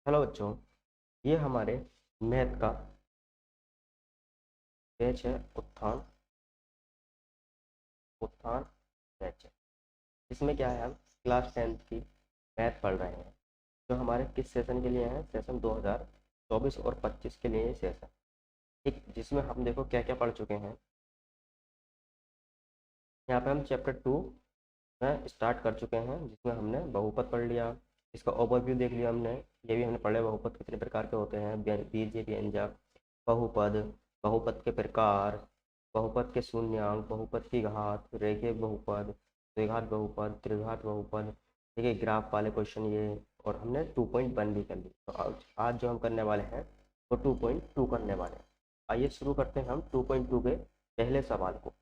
Hello बच्चों, ये हमारे मैथ का बैच है। उत्थान उत्थान बैच है। इसमें क्या है, हम क्लास 10th की मैथ पढ़ रहे हैं, जो हमारे किस सेशन के लिए है, सेशन 2024 और 25 के लिए ये सेशन। ठीक, जिसमें हम देखो क्या क्या पढ़ चुके हैं। यहाँ पे हम चैप्टर 2 में स्टार्ट कर चुके हैं, जिसमें हमने बहुपद पढ़ लिया। इसका ओवरव्यू देख लिया हमने। ये भी हमने पढ़े, बहुपद कितने प्रकार के होते हैं, बीजीय व्यंजक, बहुपद, बहुपद के प्रकार, बहुपद के शून्यांक, बहुपद की घात, रेखीय बहुपद, द्विघात बहुपद, त्रिघात बहुपद। ठीक है, ग्राफ वाले क्वेश्चन ये। और हमने 2.1 भी कर ली। तो आज जो हम करने वाले हैं वो 2.2 करने वाले हैं। आइए शुरू करते हैं हम 2.2 के पहले सवाल को।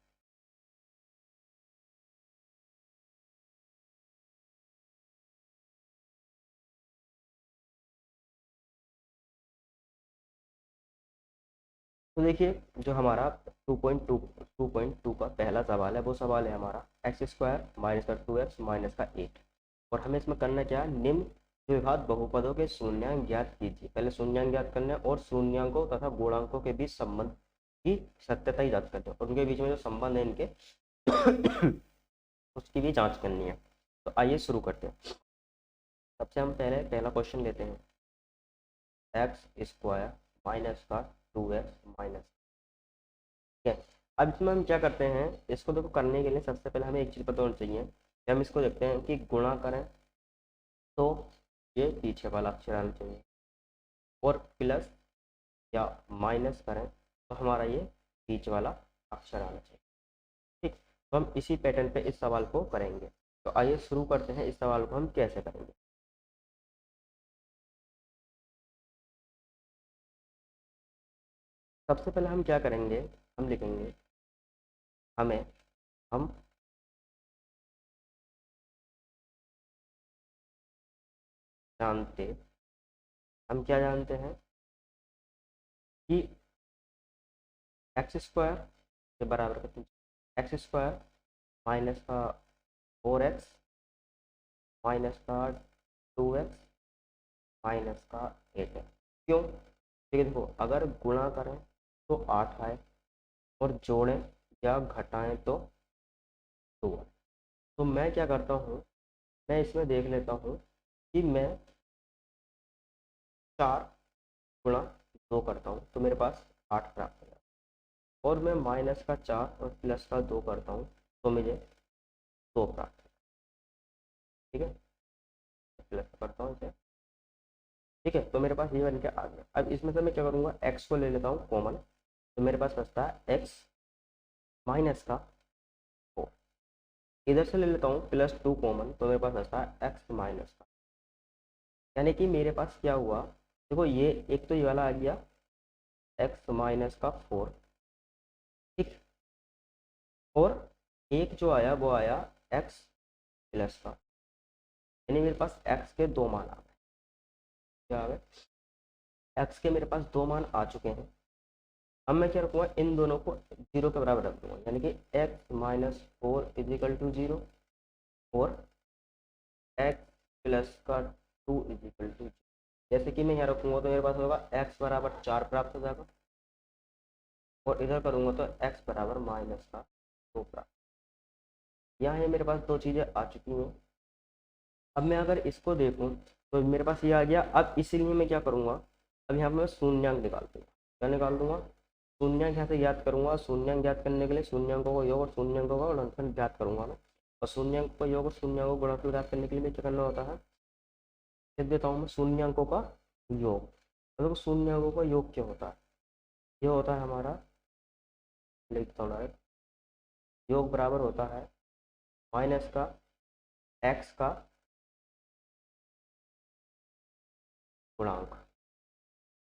तो देखिए, जो हमारा 2.2 का पहला सवाल है, वो सवाल है हमारा एक्स स्क्वायर माइनस का 2x माइनस का 8। और हमें इसमें करना क्या है, निम्न द्विघात बहुपदों के शून्यांक ज्ञात कीजिए। पहले शून्यांक ज्ञात करना है और शून्यांकों तथा गुणांकों के बीच संबंध की सत्यता ही जांच करनी है, और उनके बीच में जो संबंध है इनके उसकी भी जांच करनी है। तो आइए शुरू करते हैं। सबसे हम पहले पहला क्वेश्चन लेते हैं, एक्स स्क्वायर माइनस का 2x माइनस। ठीक है, अब इसमें हम क्या करते हैं, इसको देखो करने के लिए सबसे पहले हमें एक चीज़ पता होनी चाहिए कि हम इसको देखते हैं कि गुणा करें तो ये पीछे वाला अक्षर आना चाहिए, और प्लस या माइनस करें तो हमारा ये बीच वाला अक्षर आना चाहिए। ठीक, तो हम इसी पैटर्न पे इस सवाल को करेंगे। तो आइए शुरू करते हैं, इस सवाल को हम कैसे करेंगे। सबसे पहले हम क्या करेंगे, हम लिखेंगे हमें हम जानते हम क्या जानते हैं कि एक्स स्क्वायर के बराबर कितनी, एक्स स्क्वायर माइनस का 4x माइनस का 2x माइनस का 8 है। क्यों? ठीक है, देखो अगर गुणा करें तो 8 आए, और जोड़ें या घटाएं तो 2 आए। तो मैं क्या करता हूँ, मैं इसमें देख लेता हूँ कि मैं 4 गुणा 2 करता हूँ तो मेरे पास 8 प्राप्त हो जाता है, और मैं माइनस का 4 और प्लस का 2 करता हूँ तो मुझे 2 प्राप्त होता है। ठीक है, प्लस करता हूँ इसे। ठीक है, तो मेरे पास ये बन के आ गया। अब इसमें से मैं क्या करूँगा, एक्स को ले लेता हूँ कॉमन, तो मेरे पास बचता है एक्स माइनस का 4। इधर से ले लेता हूँ +2 कॉमन, तो मेरे पास बचता है एक्स माइनस का। यानी कि मेरे पास क्या हुआ, देखो ये एक तो ये वाला आ गया एक्स माइनस का 4। ठीक, और एक जो आया वो आया एक्स प्लस का। यानी मेरे पास एक्स के दो मान आ गए। क्या आ गए, एक्स के मेरे पास दो मान आ चुके हैं। अब मैं क्या रखूँगा, इन दोनों को 0 के बराबर रख दूंगा, यानी कि एक्स माइनस 4 इजिकल टू 0, और एक्स प्लस का 2 इजिकल टू। जैसे कि मैं यहाँ रखूँगा तो मेरे पास होगा एक्स बराबर 4 प्राप्त हो जाएगा, और इधर करूँगा तो एक्स बराबर माइनस का 2 प्राप्त। यहाँ है मेरे पास दो चीज़ें आ चुकी हैं। अब मैं अगर इसको देखूँ तो मेरे पास ये आ गया। अब इसीलिए मैं क्या करूँगा, अब यहाँ पर मैं शून्यांक निकाल दूँगा। क्या निकाल दूंगा, शून्यांक यहाँ से ज्ञात करूँगा। शून्यांक ज्ञात करने के लिए शून्यांकों को योग और शून्यांकों का गुणनफल ज्ञात करूँगा मैं। और शून्यांक को योग और शून्यांकों का गुणनफल ज्ञात करने के लिए क्या करना होता है, लिख देता हूँ मैं शून्यांकों का योग। मतलब शून्यांकों का योग क्या होता है, ये होता है हमारा, लिखता हूँ डायरेक्ट, योग बराबर होता है माइनस का एक्स का गुणांक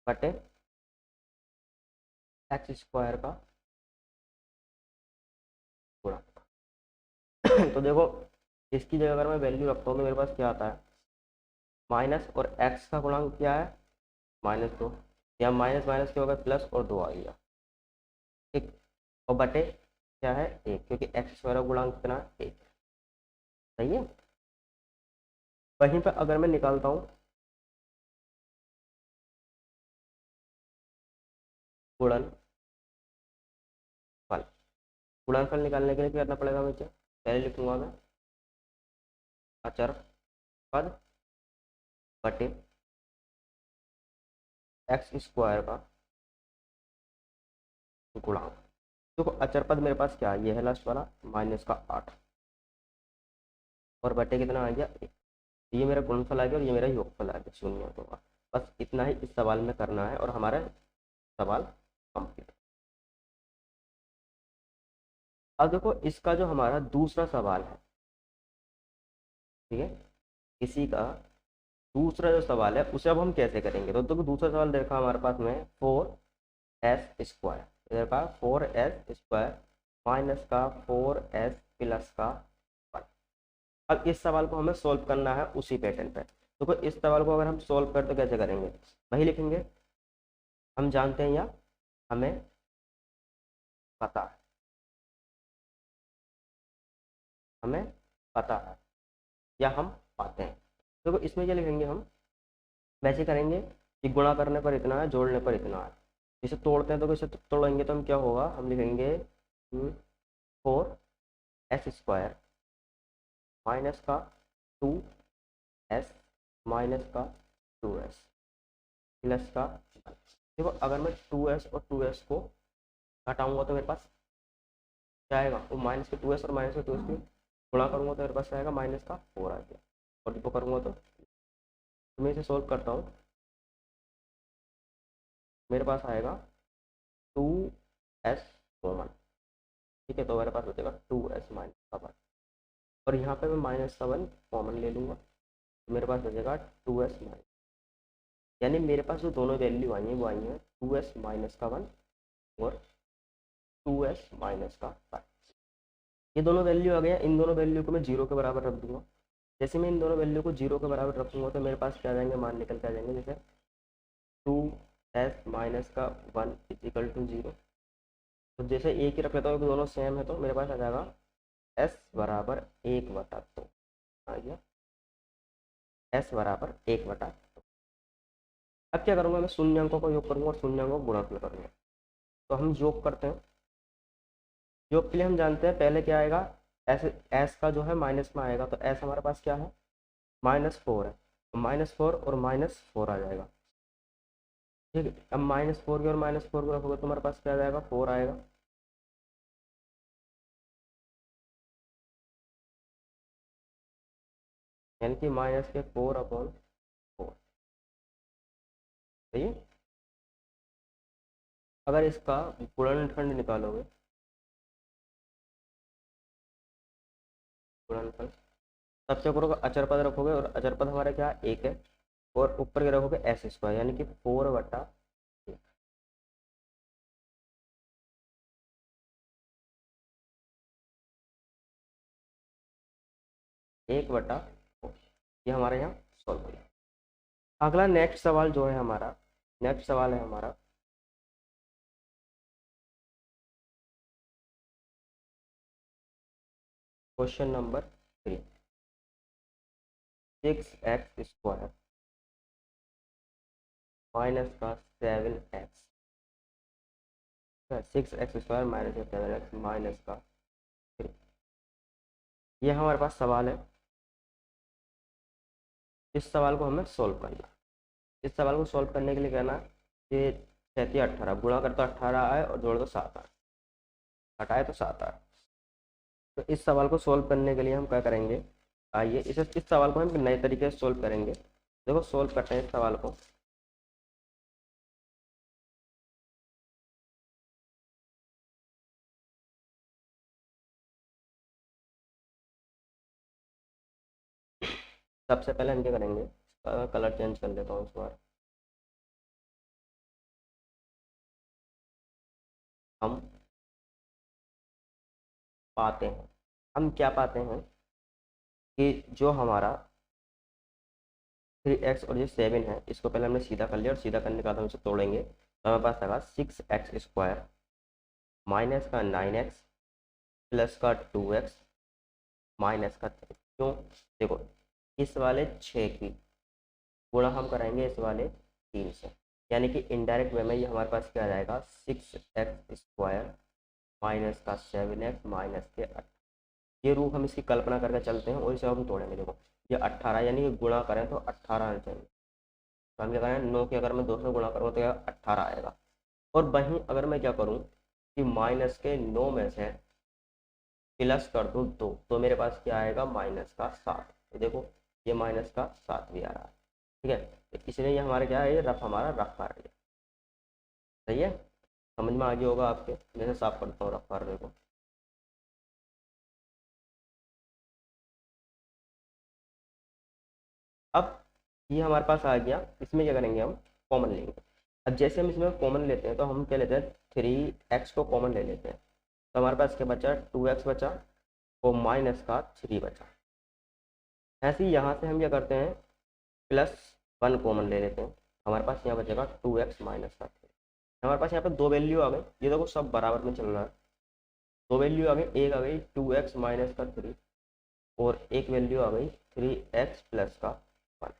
बटे एक्स स्क्वायर का गुणांक। तो देखो, इसकी जगह अगर मैं वैल्यू रखता हूँ तो मेरे पास क्या आता है, माइनस और एक्स का गुणांक क्या है, -2। या माइनस माइनस क्या होगा, प्लस और 2 आ गया। ठीक, और बटे क्या है, 1, क्योंकि एक्स स्क्वायर का गुणांक कितना है, 1। सही है। वहीं पर अगर मैं निकालता हूँ गुणनफल। गुणनफल निकालने के लिए क्या करना पड़ेगा मुझे? पहले लिखूंगा मैं अचर पद बटे एक्स स्क्वायर का गुणांक। देखो अचर पद मेरे पास क्या है, ये है लास्ट वाला माइनस का 8 और बटे कितना आ गया 1। ये मेरा गुणनफल आ गया और ये मेरा योगफल आ गया 0 होगा। बस इतना ही इस सवाल में करना है और हमारा सवाल कंप्लीट। अब देखो इसका जो हमारा दूसरा सवाल है, ठीक है, इसी का दूसरा जो सवाल है उसे अब हम कैसे करेंगे। तो देखो दूसरा सवाल देखा हमारे पास में 4s² इधर का 4s² माइनस का 4s प्लस का 1। अब इस सवाल को हमें सॉल्व करना है उसी पैटर्न पे। देखो इस सवाल को अगर हम सॉल्व करें तो कैसे करेंगे, वही लिखेंगे, हम जानते हैं या हमें पता है, हमें पता है या हम पाते हैं। देखो इसमें क्या लिखेंगे, हम वैसे करेंगे कि गुणा करने पर इतना है, जोड़ने पर इतना है। इसे तोड़ते हैं तो इसे तोड़ेंगे तो हम क्या होगा, हम लिखेंगे 4s² माइनस का 2s माइनस का 2s प्लस का 1। देखो अगर मैं 2s और 2s को घटाऊंगा तो मेरे पास क्या आएगा, वो माइनस के 2s और माइनस के 2s की गुणा करूंगा तो मेरे पास आएगा माइनस का 4 आ गया। और इसको करूंगा तो मैं इसे सोल्व करता हूँ, मेरे पास आएगा 2s कॉमन, ठीक है, तो मेरे पास बचेगा 2s माइनस का 1 और यहाँ पे मैं माइनस का 1 कॉमन ले लूँगा तो मेरे पास बचेगा 2s माइनस, यानी मेरे पास जो दोनों वैल्यू आई हैं वो आई हैं 2s माइनस का 1 और 2s माइनस का 1। ये दोनों वैल्यू आ गया, इन दोनों वैल्यू को मैं जीरो के बराबर रख दूंगा। जैसे मैं इन दोनों वैल्यू को जीरो के बराबर रखूंगा तो मेरे पास क्या आ जाएंगे, मान निकल के आ जाएंगे, जैसे 2s माइनस का 1 इक्वल टू 0। तो जैसे एक ही रख लेता हूँ कि दोनों सेम है तो मेरे पास आ जाएगा s बराबर 1/2 आ गया, s बराबर 1/2। अब क्या करूँगा, मैं शून्यांकों का योग करूँगा और शून्यांकों को गुणा करूँगा। तो हम योग करते हैं, योग के लिए हम जानते हैं पहले क्या आएगा, s का जो है माइनस में आएगा तो s हमारे पास क्या है -4 है, -4 और -4 आ जाएगा, ठीक है। अब -4 की और -4 को रखोगे तो हमारे पास क्या आ जाएगा 4 आएगा, यानी कि -4/4 सही है। अगर इसका गुणनखंड निकालोगे, गुणनफल सबसे करोगे अचर पद रखोगे और अचर पद हमारे क्या 1 है और ऊपर के रखोगे s² यानी कि 4/1 1/4। ये हमारे यहाँ सॉल्व हो गया। अगला नेक्स्ट सवाल जो है हमारा, नेक्स्ट सवाल है हमारा क्वेश्चन नंबर 3। 6x² माइनस का 7x, 6x² माइनस का 7x माइनस का 3। ये हमारे पास सवाल है, इस सवाल को हमें सॉल्व करना। इस सवाल को सॉल्व करने के लिए कहना कि 6×18 गुणा करता 18 आए और जोड़ दो 7 आए, हटाए तो 7 आए। तो इस सवाल को सॉल्व करने के लिए हम क्या करेंगे, आइए इस सवाल को हम नए तरीके से सॉल्व करेंगे। देखो सॉल्व करते हैं इस सवाल को। सबसे पहले हम क्या करेंगे, कलर चेंज कर लेता हूँ इस बार। हम पाते हैं, हम क्या पाते हैं कि जो हमारा 3x और ये 7 है इसको पहले हमने सीधा कर लिया और सीधा करने के बाद हम इसे तोड़ेंगे तो हमारे पास आएगा 6x² माइनस का 9x प्लस का 2x माइनस का 3। क्यों, देखो इस वाले 6 की गुणा हम कराएंगे इस वाले 3 से, यानी कि इनडायरेक्ट वे में ये हमारे पास क्या आ जाएगा 6x² माइनस का 7x माइनस के 8। ये रूप हम इसकी कल्पना करके चलते हैं और इसे हम तोड़ेंगे। देखो ये 18, यानी कि गुणा करें तो 18 आना चाहिए। तो हम क्या करें, 9 के अगर मैं 2 से गुणा करूँगा तो क्या 18 आएगा। और वहीं अगर मैं क्या करूँ कि माइनस के 9 में से प्लस कर दूँ 2, तो मेरे पास क्या आएगा माइनस का 7। तो देखो ये माइनस का 7 भी आ रहा है। ठीक है, तो इसलिए ये हमारा क्या है, ये रफ हमारा रफ आ रही है। सही है, समझ में आ गया होगा आपके। जैसे साफ करता हूँ रफ कर रहे को। अब ये हमारे पास आ गया, इसमें क्या करेंगे हम कॉमन लेंगे। अब जैसे हम इसमें कॉमन लेते हैं तो हम क्या लेते हैं 3x को कॉमन ले लेते हैं। तो हमारे पास क्या बचा 2x बचा और माइनस का 3 बचा। ऐसे ही यहाँ से हम क्या करते हैं +1 कॉमन ले लेते हैं। हमारे पास यहाँ बचेगा 2x माइनस का 3। हमारे पास यहाँ पे दो वैल्यू आ गई, ये देखो सब बराबर में चल रहा है। दो वैल्यू आ गई, एक आ गई 2x माइनस का 3 और एक वैल्यू आ गई 3x प्लस का 1।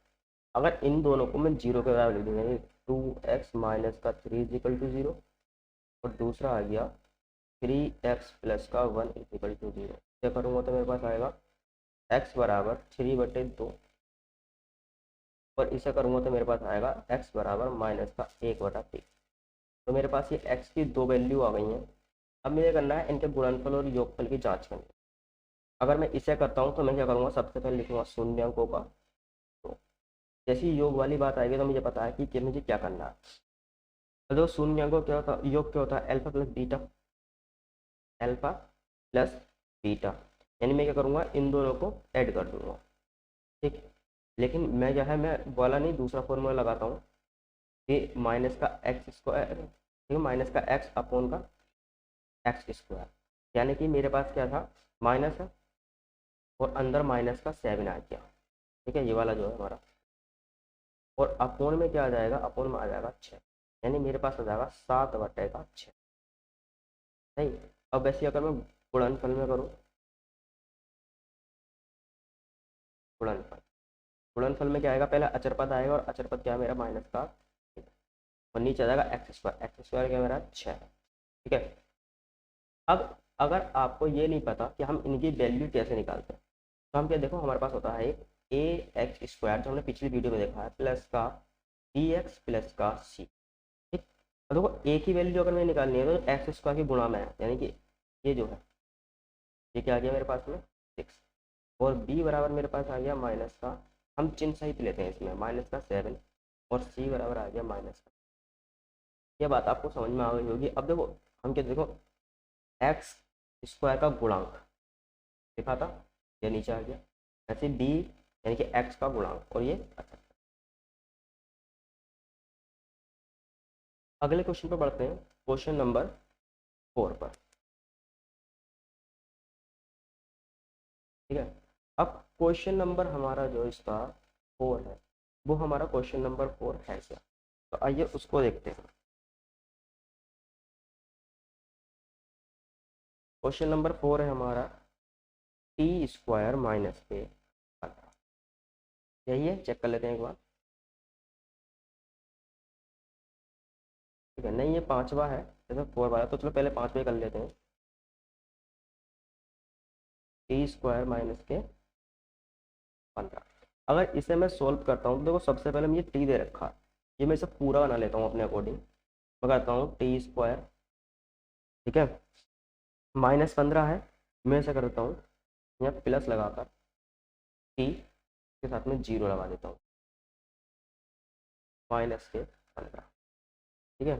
अगर इन दोनों को मैं जीरो के बराबर लिख दूंगा, 2x माइनस का 3 इजिकल टू 0 और दूसरा आ गया 3x प्लस का 1 इजिकल टू 0। क्या करूँगा तो मेरे पास आएगा x बराबर 3/2 और इसे करूँगा तो मेरे पास आएगा x बराबर माइनस का 1/3। तो मेरे पास ये x की दो वैल्यू आ गई हैं। अब मुझे करना है इनके गुणनफल और योगफल की जांच करनी है। अगर मैं इसे करता हूँ तो मैं क्या करूँगा, सबसे पहले लिखूँगा शून्यंकों का। तो जैसे ही योग वाली बात आएगी तो मुझे पता है कि मुझे क्या करना है। तो जो शून्यंकों क्या होता है, योग क्या होता है alpha plus beta, alpha plus beta. यानी मैं क्या करूँगा इन दोनों को ऐड कर दूँगा। ठीक, लेकिन मैं जो है मैं वाला नहीं दूसरा फॉर्मूला लगाता हूँ कि माइनस का एक्स स्क्वायर, ठीक है, माइनस का एक्स अपॉन का एक्स स्क्वायर। यानी कि मेरे पास क्या था माइनस है और अंदर माइनस का 7 आ गया। ठीक है, ये वाला जो है हमारा, और अपोन में क्या आ जाएगा, अपोन में आ जाएगा 6। यानी मेरे पास आ जाएगा 7/6। सही। अब वैसे अगर मैं गुणनफल में करूँ, गुणनफल, गुणनफल में क्या आएगा, पहले अचर पद आएगा और अचर पद क्या है मेरा माइनस का 1 और नीचे आ जाएगा एक्स स्क्वायर क्या मेरा 6। ठीक है। अब अगर आपको ये नहीं पता कि हम इनकी वैल्यू कैसे निकालते हैं तो हम क्या, देखो हमारे पास होता है एक ax² जो हमने पिछली वीडियो में देखा है प्लस का bx प्लस का c। ठीक, अब देखो एक ही वैल्यू अगर मैं निकालनी है तो x² की गुणा में है, यानी कि ये जो है ये क्या आ गया मेरे पास में 6 और b बराबर मेरे पास आ गया माइनस का, हम चिन्ह सहित लेते हैं इसमें माइनस का 7 और c बराबर आ गया माइनस का। ये बात आपको समझ में आ गई होगी। अब देखो हम क्या, देखो x² का गुणांक लिखा था, ये नीचे आ गया। ऐसे b यानी कि x का गुणांक और ये अच्छा। अगले क्वेश्चन पर बढ़ते हैं, क्वेश्चन नंबर 4 पर। ठीक है, अब क्वेश्चन नंबर हमारा जो इसका 4 है वो हमारा क्वेश्चन नंबर 4 है क्या, तो आइए उसको देखते हैं। क्वेश्चन नंबर 4 है हमारा t² माइनस के 15। यही है, चेक कर लेते हैं एक बार। ठीक है, नहीं ये पांचवा है, जैसे 4 वाला तो चलो पहले पांचवा कर लेते हैं। t² माइनस के 15। अगर इसे मैं सोल्व करता हूँ तो देखो सबसे पहले मुझे t दे रखा है, ये मैं इसे पूरा बना लेता हूँ अपने अकॉर्डिंग। मैं करता हूँ t², ठीक है, -15 है, मैं ऐसा कर देता हूँ यहाँ प्लस लगाकर t के साथ में 0 लगा देता हूँ माइनस के 15। ठीक है,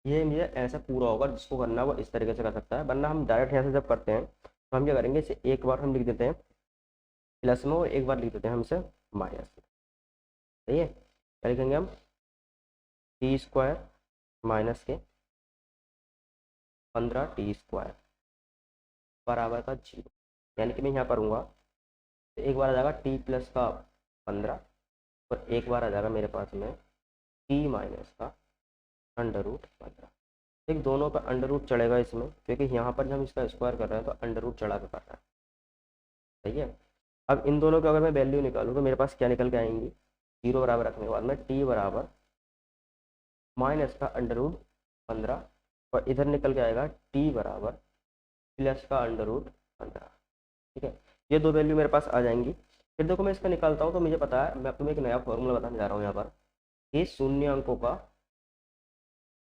ये मुझे ऐसा पूरा होगा, जिसको करना है वो इस तरीके से कर सकता है, वरना हम डायरेक्ट यहाँ से जब करते हैं तो हम क्या करेंगे, इसे एक बार हम लिख देते हैं प्लस में और एक बार लिख देते हैं हम इसे माइनस में। सही है, क्या लिखेंगे हम t² माइनस के 15 t² बराबर का 0। यानी कि मैं यहाँ करूँगा तो एक बार आ जाएगा t प्लस का 15 और एक बार आ जाएगा मेरे पास में t माइनस का √15। एक दोनों का अंडर रूट चढ़ेगा इसमें, क्योंकि यहाँ पर जब हम इसका स्क्वायर कर रहे हैं तो अंडर रूट चढ़ा के कर रहा है। सही है, अब इन दोनों का अगर मैं वैल्यू निकालूँ तो मेरे पास क्या निकल के आएंगी, 0 बराबर रखने के बाद में t बराबर माइनस का अंडर रूट 15 और इधर निकल के आएगा टी बराबर प्लस का अंडर रूट 15। ठीक है, ये दो वैल्यू मेरे पास आ जाएंगी। फिर देखो मैं इसका निकालता हूँ तो मुझे पता है, मैं तुम्हें एक नया फॉर्मूला बताने जा रहा हूँ यहाँ पर कि शून्य अंकों का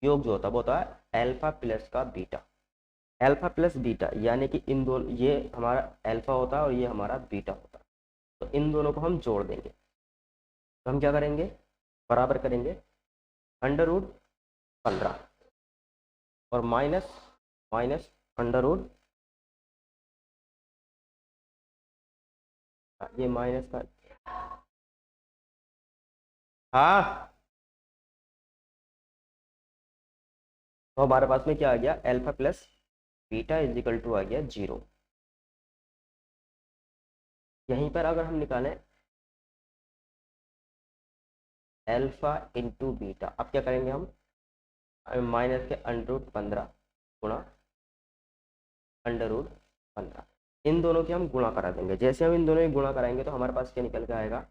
योग जो होता है वो होता है अल्फा प्लस का बीटा। अल्फा प्लस बीटा यानी कि इन दोनों, ये हमारा अल्फा होता है और ये हमारा बीटा होता है, तो इन दोनों को हम जोड़ देंगे। तो हम क्या करेंगे, बराबर करेंगे अंडर रूट 15 और माइनस माइनस अंडर रूट, ये माइनस का, हाँ, तो हमारे पास में क्या आ गया, alpha plus beta is equal to आ गया 0। यहीं पर अगर हम निकालें अल्फा इंटू बीटा, अब क्या करेंगे हम, माइनस के अंडर रूट 15 गुणा अंडर रूट 15, इन दोनों की हम गुणा करा देंगे। जैसे हम इन दोनों की गुणा कराएंगे तो हमारे पास क्या निकल के आएगा,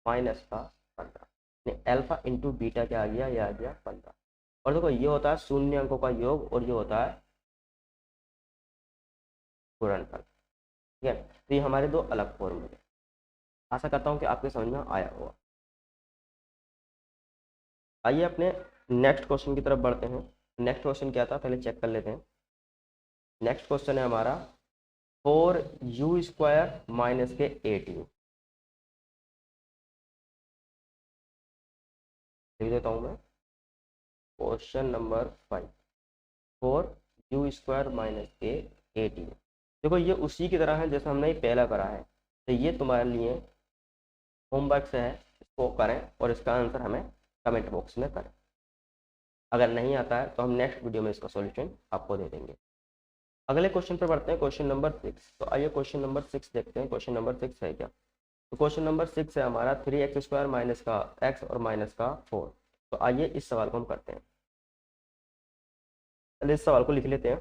माइनस का 15। अल्फा इंटू बीटा क्या आ गया, ये आ गया 15। और देखो ये होता है शून्य अंकों का योग और ये होता है गुणनफल। ठीक है, तो ये हमारे दो अलग फॉर्मूले। आशा करता हूँ कि आपके समझ में आया होगा। आइए अपने नेक्स्ट क्वेश्चन की तरफ बढ़ते हैं। नेक्स्ट क्वेश्चन क्या था पहले चेक कर लेते हैं। नेक्स्ट क्वेश्चन है हमारा 4u² माइनस के 8u। लिख देता हूँ मैं, क्वेश्चन नंबर 5, 4u² माइनस के 8u। देखो ये उसी की तरह है जैसे हमने ये पहला करा है, तो ये तुम्हारे लिए होमवर्क से है, इसको करें और इसका आंसर हमें कमेंट बॉक्स में करें। अगर नहीं आता है तो हम नेक्स्ट वीडियो में इसका सॉल्यूशन आपको दे देंगे। अगले क्वेश्चन पर बढ़ते हैं, क्वेश्चन नंबर 6। तो आइए क्वेश्चन नंबर 6 देखते हैं, क्वेश्चन नंबर 6 है क्या। तो क्वेश्चन नंबर 6 है हमारा 3x² माइनस का x और माइनस का 4। तो आइए इस सवाल को हम करते हैं। चलिए इस सवाल को लिख लेते हैं,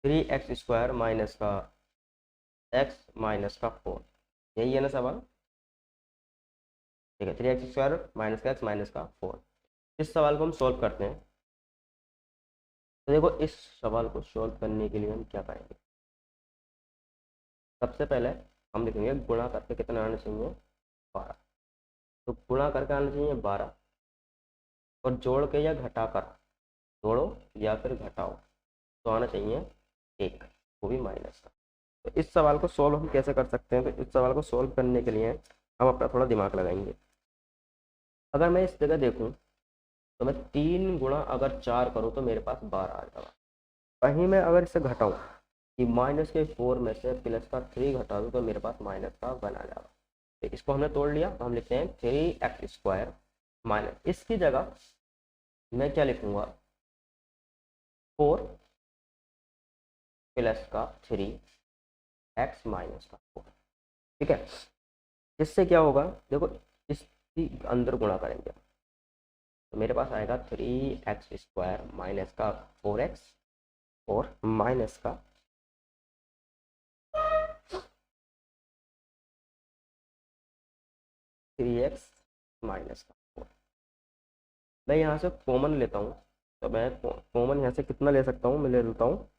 3x² माइनस का x माइनस का 4, यही है ना सवाल। ठीक है, 3x² माइनस का x माइनस का 4, इस सवाल को हम सॉल्व करते हैं। तो देखो इस सवाल को सॉल्व करने के लिए हम क्या करेंगे, सबसे पहले हम लिखेंगे गुणा करके कितना आना चाहिए, 12। तो गुणा करके आना चाहिए 12 और जोड़ के या घटा कर, जोड़ो या फिर घटाओ तो आना चाहिए 1, वो भी माइनस का। तो इस सवाल को सॉल्व हम कैसे कर सकते हैं, तो इस सवाल को सॉल्व करने के लिए हम अपना थोड़ा दिमाग लगाएंगे। अगर मैं इस जगह देखूं तो मैं 3 गुणा अगर 4 करूं तो मेरे पास 12 आ जाएगा। वहीं मैं अगर इसे घटाऊं कि माइनस के 4 में से प्लस का 3 घटा दूँ तो मेरे पास माइनस का 1 आ जाएगा। तो इसको हमने तोड़ लिया, तो हम लिखते हैं 3x² माइनस, इसकी जगह मैं क्या लिखूंगा, 4 प्लस का 3x माइनस का 4। ठीक है, इससे क्या होगा, देखो इसकी अंदर गुणा करेंगे तो मेरे पास आएगा 3x² माइनस का 4x और माइनस का 3x माइनस का 4। मैं यहाँ से कॉमन लेता हूँ, तो मैं कॉमन यहाँ से कितना ले सकता हूँ, मैं ले लेता हूँ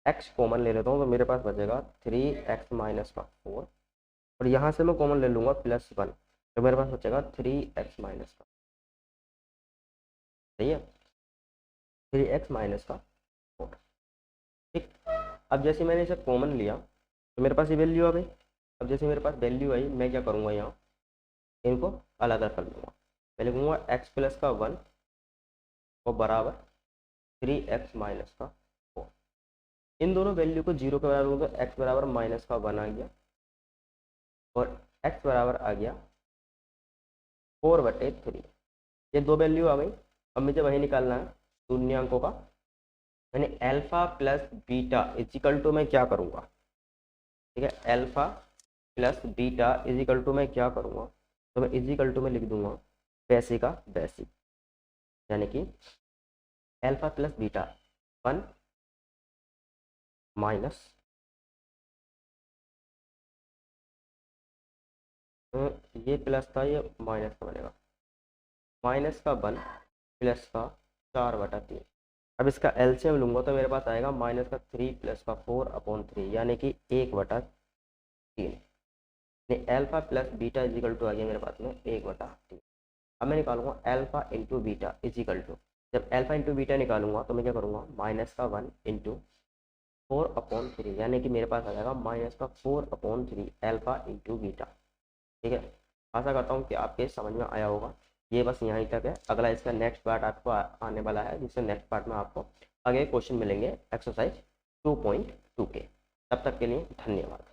x कॉमन ले लेता हूँ, तो मेरे पास बचेगा 3x माइनस का 4 और यहाँ से मैं कॉमन ले लूँगा +1, तो मेरे पास बचेगा 3x माइनस का, सही है, 3x माइनस का 4। ठीक, अब जैसे मैंने इसे कॉमन लिया तो मेरे पास ये वैल्यू आ गई। अब जैसे मेरे पास वैल्यू आई, मैं क्या करूँगा, यहाँ इनको अलग अलग कर लूँगा। मैं लिखूँगा x प्लस का 1 और बराबर 3x माइनस का 4। इन दोनों वैल्यू को 0 के बराबर होगा तो x बराबर माइनस का 1 आ गया और x बराबर आ गया 4/3। ये दो वैल्यू आ गई। अब मुझे वही निकालना है शून्य अंकों का, यानी alpha plus beta is equal to मैं क्या करूँगा, ठीक है, alpha plus beta is equal to मैं क्या करूँगा, तो मैं इजिकल टू में लिख दूंगा वैसे का वैसी, यानी कि अल्फा प्लस बीटा 1 माइनस ये प्लस था ये माइनस का बनेगा, माइनस का 1 प्लस का 4/3। अब इसका एलसीएम लूँगा तो मेरे पास आएगा माइनस का 3 प्लस का 4/3 यानी कि 1/3। Alpha plus beta is equal to आ गया मेरे पास में 1/3। अब मैं निकालूंगा alpha into beta is equal to, जब एल्फा इंटू बीटा निकालूंगा तो मैं क्या करूँगा माइनस का 1 इंटू 4/3 यानी कि मेरे पास आ जाएगा माइनस का 4/3 एल्फा इंटू बीटा। ठीक है, आशा करता हूँ कि आपके समझ में आया होगा। ये बस यहीं तक है, अगला इसका नेक्स्ट पार्ट आपको आने वाला है, जिससे नेक्स्ट पार्ट में आपको आगे क्वेश्चन मिलेंगे एक्सरसाइज 2.2 के। तब तक के लिए धन्यवाद।